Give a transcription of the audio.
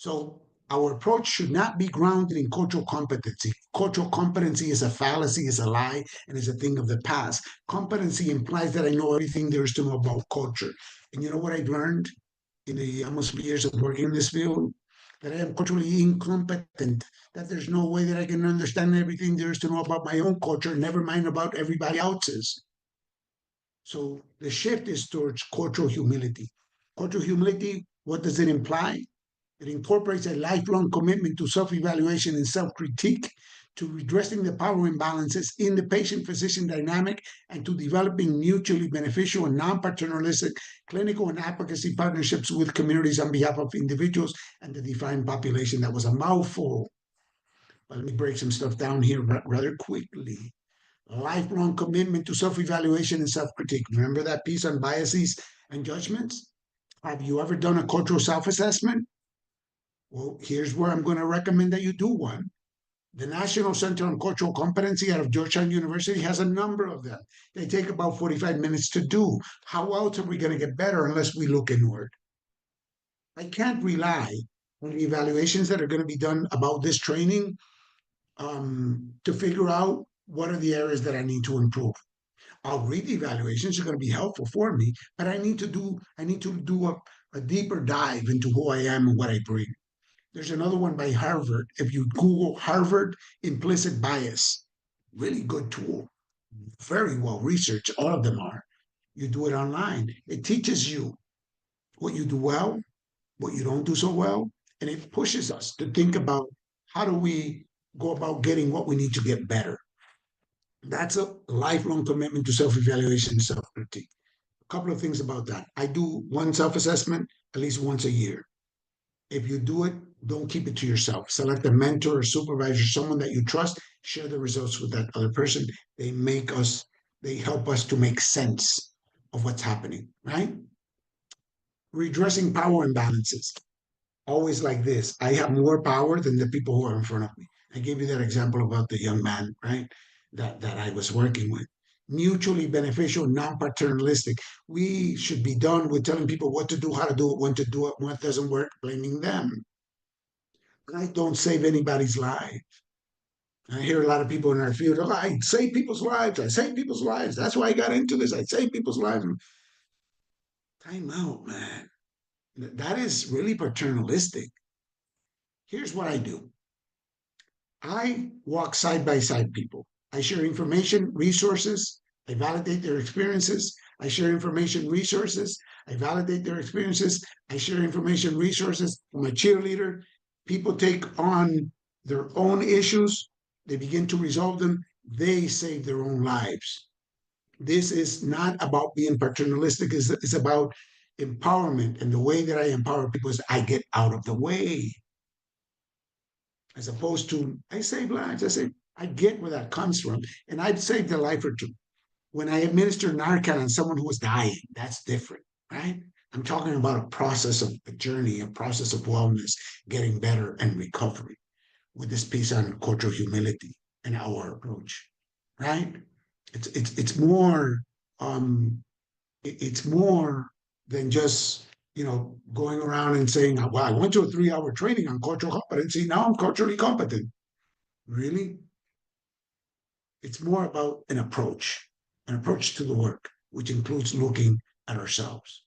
So our approach should not be grounded in cultural competency. Cultural competency is a fallacy, is a lie, and is a thing of the past. Competency implies that I know everything there is to know about culture. And you know what I've learned in the almost 3 years of working in this field? That I am culturally incompetent, that there's no way that I can understand everything there is to know about my own culture, never mind about everybody else's. So the shift is towards cultural humility. Cultural humility, what does it imply? It incorporates a lifelong commitment to self-evaluation and self-critique, to redressing the power imbalances in the patient-physician dynamic, and to developing mutually beneficial and non-paternalistic clinical and advocacy partnerships with communities on behalf of individuals and the defined population. That was a mouthful. But let me break some stuff down here rather quickly. Lifelong commitment to self-evaluation and self-critique. Remember that piece on biases and judgments? Have you ever done a cultural self-assessment? Well, here's where I'm going to recommend that you do one. The National Center on Cultural Competency out of Georgetown University has a number of them. They take about 45 minutes to do. How else are we going to get better unless we look inward? I can't rely on the evaluations that are going to be done about this training to figure out what are the areas that I need to improve. I'll read the evaluations, are going to be helpful for me, but I need to do a deeper dive into who I am and what I bring. There's another one by Harvard. If you Google Harvard implicit bias, really good tool, very well researched. All of them are. You do it online. It teaches you what you do well, what you don't do so well, and it pushes us to think about how do we go about getting what we need to get better. That's a lifelong commitment to self-evaluation and self-critique. A couple of things about that. I do one self-assessment at least once a year. If you do it, don't keep it to yourself. Select a mentor or supervisor, someone that you trust. Share the results with that other person. They help us to make sense of what's happening, right? Redressing power imbalances. Always like this. I have more power than the people who are in front of me. I gave you that example about the young man, right? That I was working with. Mutually beneficial, non-paternalistic. We should be done with telling people what to do, how to do it, when to do it, what doesn't work, blaming them. I don't save anybody's life. I hear a lot of people in our field, oh, I save people's lives. I save people's lives. That's why I got into this. I save people's lives. Time out, man. That is really paternalistic. Here's what I do. I walk side by side people. I share information, resources. I validate their experiences. I share information, resources. I validate their experiences. I share information, resources. I'm a cheerleader. People take on their own issues. They begin to resolve them. They save their own lives. This is not about being paternalistic. It's about empowerment. And the way that I empower people is I get out of the way. As opposed to, I save lives. I get where that comes from. And I've saved a life or two. When I administer Narcan on someone who was dying, that's different, right? I'm talking about a process of a journey, a process of wellness, getting better and recovery with this piece on cultural humility and our approach, right? It's more it's more than just going around and saying, well, I went to a 3-hour training on cultural competency. Now I'm culturally competent. Really? It's more about an approach to the work, which includes looking at ourselves.